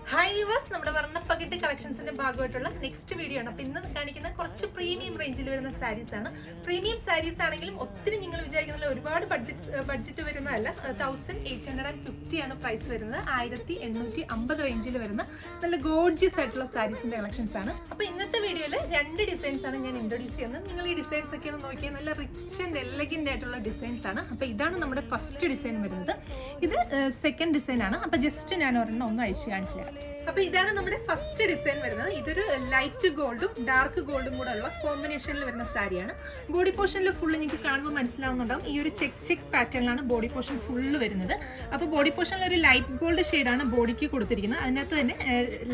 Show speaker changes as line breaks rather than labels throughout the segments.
Hi viewers, നമ്മുടെ വർണ്ണപ്പകിട്ട് കളക്ഷൻസിന്റെ ഭാഗമായിട്ടുള്ള next video ആണ്. അപ്പോൾ ഇന്ന് കാണിക്കുന്ന കുറച്ച് പ്രീമിയം റേഞ്ചിൽ വരുന്ന സാരീസ് ആണ്. പ്രീമിയം സാരീസ് ആണെങ്കിലും ഒത്തിരി നിങ്ങൾ വിചാരിക്കുന്ന ഒരുപാട് ബഡ്ജറ്റ് വരുന്നതല്ല. 1850 ആണ് പ്രൈസ് വരുന്നത്. 1850 റേഞ്ചിൽ വരുന്ന നല്ല ഗോർജിയസ് ആയിട്ടുള്ള സാരീസിന്റെ കളക്ഷൻസ് ആണ്. അപ്പോൾ ഇന്നത്തെ വീഡിയോയിൽ 2 ഡിസൈൻസ് ആണ് ഞാൻ ഇൻട്രൊഡ്യൂസ് ചെയ്യുന്നത്. നിങ്ങൾ ഈ ഡിസൈൻസ് ഒക്കെ ഒന്ന് നോക്കിയാൽ നല്ല റിച്ച് ആൻഡ് എലഗന്റ് ആയിട്ടുള്ള ഡിസൈൻസ് ആണ്. അപ്പോൾ ഇതാണ് നമ്മുടെ ഫസ്റ്റ് ഡിസൈൻ വരുന്നത്. ഇത് സെക്കൻഡ് ഡിസൈൻ ആണ്. അപ്പോൾ ജസ്റ്റ് ഞാൻ ഒരെണ്ണം ഒന്ന് അഴിച്ച് കാണിച്ചു തരാം. അപ്പൊ ഇതാണ് നമ്മുടെ ഫസ്റ്റ് ഡിസൈൻ വരുന്നത്. ഇതൊരു ലൈറ്റ് ഗോൾഡും ഡാർക്ക് ഗോൾഡും കൂടെ ഉള്ള കോമ്പിനേഷനിൽ വരുന്ന സാരിയാണ്. ബോഡി പോർഷനിൽ ഫുള്ള് നിങ്ങൾക്ക് കാണുമ്പോൾ മനസ്സിലാവുന്നുണ്ടാവും. ഈ ഒരു ചെക്ക് പാറ്റേണിലാണ് ബോഡി പോർഷൻ ഫുള്ള് വരുന്നത്. അപ്പോൾ ബോഡി പോർഷനിൽ ഒരു ലൈറ്റ് ഗോൾഡ് ഷെയ്ഡാണ് ബോഡിക്ക് കൊടുത്തിരിക്കുന്നത്. അതിനകത്ത് തന്നെ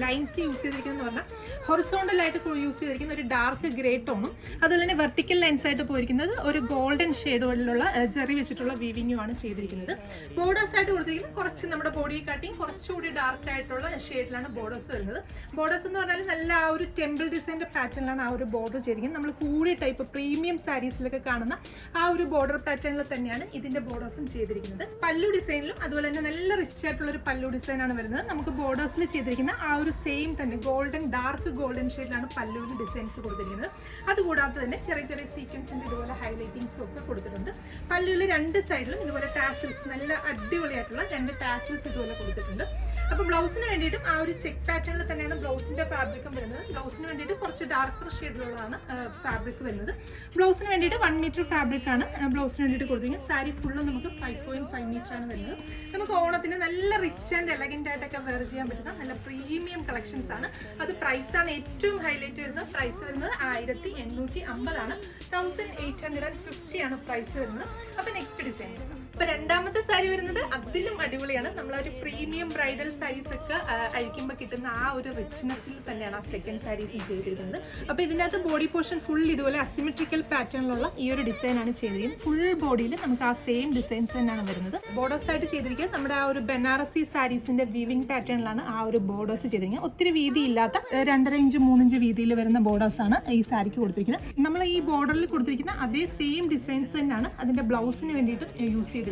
ലൈൻസ് യൂസ് ചെയ്തിരിക്കുന്നത് പറഞ്ഞാൽ ഹൊറിസോണ്ടലായിട്ട് യൂസ് ചെയ്തിരിക്കുന്ന ഒരു ഡാർക്ക് ഗ്രേ ടോണും അതുപോലെ തന്നെ വെർട്ടിക്കൽ ലൈൻസ് ആയിട്ട് പോയിരിക്കുന്നത് ഒരു ഗോൾഡൻ ഷെയ്ഡുകളിലുള്ള ജെറി വെച്ചിട്ടുള്ള വീവിങ്ങും ആണ് ചെയ്തിരിക്കുന്നത്. ബോർഡേഴ്സ് ആയിട്ട് കൊടുത്തിരിക്കുന്നത് കുറച്ച് നമ്മുടെ ബോഡിയെ കാട്ടിയും കുറച്ചുകൂടി ഡാർക്ക് ആയിട്ടുള്ള ഷെയ്ഡിലാണ് ബോർഡേഴ്സ് വരുന്നത്. ബോർഡേഴ്സ് എന്ന് പറഞ്ഞാൽ നല്ല ആ ഒരു ടെമ്പിൾ ഡിസൈൻ്റെ പാറ്റേണിലാണ് ആ ഒരു ബോർഡർ ചെയ്തിരിക്കുന്നത്. നമ്മൾ കൂടിയ ടൈപ്പ് പ്രീമിയം സാരീസിലൊക്കെ കാണുന്ന ആ ഒരു ബോർഡർ പാറ്റേണിൽ തന്നെയാണ് ഇതിന്റെ ബോർഡേഴ്സും ചെയ്തിരിക്കുന്നത്. പല്ലു ഡിസൈനിലും അതുപോലെ തന്നെ നല്ല റിച്ച് ആയിട്ടുള്ള ഒരു പല്ലു ഡിസൈനാണ് വരുന്നത്. നമുക്ക് ബോർഡേഴ്സിൽ ചെയ്തിരിക്കുന്ന ആ ഒരു സെയിം തന്നെ ഗോൾഡൻ ഡാർക്ക് ഗോൾഡൻ ഷെയ്ഡിലാണ് പല്ലുവിന് ഡിസൈൻസ് കൊടുത്തിരിക്കുന്നത്. അതുകൂടാതെ തന്നെ ചെറിയ ചെറിയ സീക്വൻസിന്റെ ഇതുപോലെ ഹൈലൈറ്റിങ്സും ഒക്കെ കൊടുത്തിട്ടുണ്ട്. പല്ലുവിൽ 2 സൈഡിലും ഇതുപോലെ ടാസിൽസ് നല്ല അടിപൊളിയായിട്ടുള്ള 2 ടാസിൽസ് ഇതുപോലെ കൊടുത്തിട്ടുണ്ട്. അപ്പോൾ ബ്ലൗസിന് വേണ്ടിയിട്ടും ആ ഒരു ചെക്ക് പാറ്റേണിൽ തന്നെയാണ് ബ്ലൗസിന്റെ ഫാബ്രിക്കും വരുന്നത്. ബ്ലൗസിന് വേണ്ടിയിട്ട് കുറച്ച് ഡാർക്കർ ഷെയ്ഡിലുള്ളതാണ് ഫാബ്രിക് വരുന്നത്. ബ്ലൗസിന് വേണ്ടിയിട്ട് 1 മീറ്റർ ഫാബ്രിക് ആണ് ബ്ലൗസിന് വേണ്ടിയിട്ട് കൊടുത്തിരിക്കുന്നത്. സാരി ഫുള്ള് നമുക്ക് 5.5 മീറ്റർ ആണ് വരുന്നത്. നമുക്ക് ഓണത്തിന് നല്ല റിച്ച് ആൻഡ് എലഗന്റ് ആയിട്ടൊക്കെ വെയർ ചെയ്യാൻ പറ്റുന്ന നല്ല പ്രീമിയം കളക്ഷൻസ് ആണ്. അത് പ്രൈസാണ് ഏറ്റവും ഹൈലൈറ്റ് വരുന്നത്. പ്രൈസ് വരുന്നത് 1850 ആണ്. 1850 ആണ് പ്രൈസ് വരുന്നത്. അപ്പൊ നെക്സ്റ്റ് ഡിസൈൻ. അപ്പൊ രണ്ടാമത്തെ സാരി വരുന്നത് അതിലും അടിപൊളിയാണ്. നമ്മളൊരു പ്രീമിയം ബ്രൈഡൽ സാരീസ് ഒക്കെ അഴിക്കുമ്പോൾ കിട്ടുന്ന ആ ഒരു റിച്ച്നെസ്സിൽ തന്നെയാണ് ആ സെക്കൻഡ് സാരീസും ചെയ്തിരിക്കുന്നത്. അപ്പൊ ഇതിനകത്ത് ബോഡി പോർഷൻ ഫുൾ ഇതുപോലെ അസിമെട്രിക്കൽ പാറ്റേണിലുള്ള ഈ ഒരു ഡിസൈൻ ആണ് ചെയ്തിരിക്കുന്നത്. ഫുൾ ബോഡിയിൽ നമുക്ക് ആ സെയിം ഡിസൈൻസ് തന്നെയാണ് വരുന്നത്. ബോർഡേഴ്സ് ആയിട്ട് ചെയ്തിരിക്കുന്നത് നമ്മുടെ ആ ഒരു ബനാറസി സാരീസിന്റെ വീവിംഗ് പാറ്റേണിലാണ് ആ ഒരു ബോർഡേഴ്സ് ചെയ്തിരിക്കുന്നത്. ഒത്തിരി വീതി ഇല്ലാത്ത 2.5 ഇഞ്ച് 3 ഇഞ്ച് വീതിയിൽ വരുന്ന ബോർഡേഴ്സ് ആണ് ഈ സാരിക്ക് കൊടുത്തിരിക്കുന്നത്. നമ്മൾ ഈ ബോർഡറിൽ കൊടുത്തിരിക്കുന്ന അതേ സെയിം ഡിസൈൻസ് തന്നെയാണ് അതിന്റെ ബ്ലൗസിന് വേണ്ടിയിട്ട് യൂസ് ചെയ്തിരിക്കുന്നത്.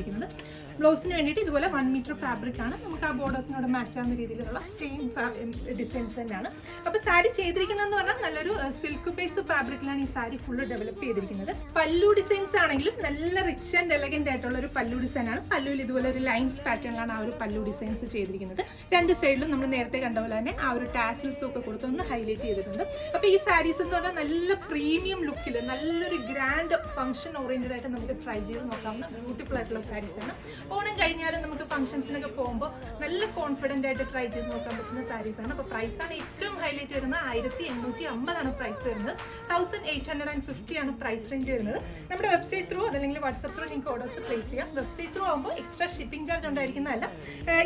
ബ്ലൗസിന് വേണ്ടിയിട്ട് ഇതുപോലെ 1 മീറ്റർ ഫാബ്രിക് ആണ്. നമുക്ക് ആ ബോർഡേഴ്സിനോട് മാച്ച് ആവുന്ന രീതിയിലുള്ള സെയിം ഡിസൈൻസ് തന്നെയാണ്. അപ്പോൾ സാരി ചെയ്തിരിക്കുന്നതെന്ന് പറഞ്ഞാൽ നല്ലൊരു സിൽക്ക് ബേസ് ഫാബ്രിക്കിലാണ് ഈ സാരി ഫുള്ള് ഡെവലപ്പ് ചെയ്തിരിക്കുന്നത്. പല്ലു ഡിസൈൻസ് ആണെങ്കിലും നല്ല റിച്ച് ആൻഡ് എലഗന്റ് ആയിട്ടുള്ള ഒരു പല്ലു ഡിസൈൻ ആണ്. പല്ലുവിൽ ഇതുപോലെ ഒരു ലൈൻസ് പാറ്റേണിലാണ് ആ ഒരു പല്ലു ഡിസൈൻസ് ചെയ്തിരിക്കുന്നത്. 2 സൈഡിലും നമ്മൾ നേരത്തെ കണ്ട പോലെ തന്നെ ആ ഒരു ടാസിൽസും ഒക്കെ കൊടുത്തൊന്ന് ഹൈലൈറ്റ് ചെയ്തിട്ടുണ്ട്. അപ്പോൾ ഈ സാരീസ് എന്ന് പറഞ്ഞാൽ നല്ല പ്രീമിയം ലുക്കിൽ നല്ലൊരു ഗ്രാൻഡ് ഫംഗ്ഷൻ ഓറിയന്റഡ് ആയിട്ട് നമുക്ക് ട്രൈ ചെയ്ത് നോക്കാവുന്ന ബ്യൂട്ടിഫുൾ ആയിട്ടുള്ള സാരീസ് ആണ്. ഓണം കഴിഞ്ഞാലും നമുക്ക് ഫംഗ്ഷൻസിനൊക്കെ പോകുമ്പോൾ നല്ല കോൺഫിഡന്റ് ആയിട്ട് ട്രൈ ചെയ്ത് നോക്കാൻ പറ്റുന്ന സാരീസ് ആണ്. അപ്പോൾ പ്രൈസാണ് ഏറ്റവും ഹൈലൈറ്റ് വരുന്നത്. 1850 ആണ് പ്രൈസ് വരുന്നത്. 1850 ആണ് പ്രൈസ് റേഞ്ച് വരുന്നത്. നമ്മുടെ വെബ്സൈറ്റ് ത്രൂ അതല്ലെങ്കിൽ വാട്സ്ആപ്പ് ത്രൂ നിങ്ങൾക്ക് ഓർഡേഴ്സ് പ്ലേസ് ചെയ്യാം. വെബ്സൈറ്റ് ത്രൂ ആകുമ്പോൾ എക്സ്ട്രാ ഷിപ്പിംഗ് ചാർജ് ഉണ്ടായിരിക്കുന്നതല്ല.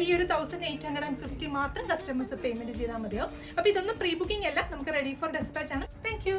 ഈ ഒരു 1850 മാത്രം കസ്റ്റമേഴ്സ് പേയ്മെന്റ് ചെയ്താൽ മതിയാവും. അപ്പോൾ ഇതൊന്നും പ്രീ ബുക്കിംഗ് അല്ല, നമുക്ക് റെഡി ഫോർ ഡെസ്പാച്ച് ആണ്. Thank you.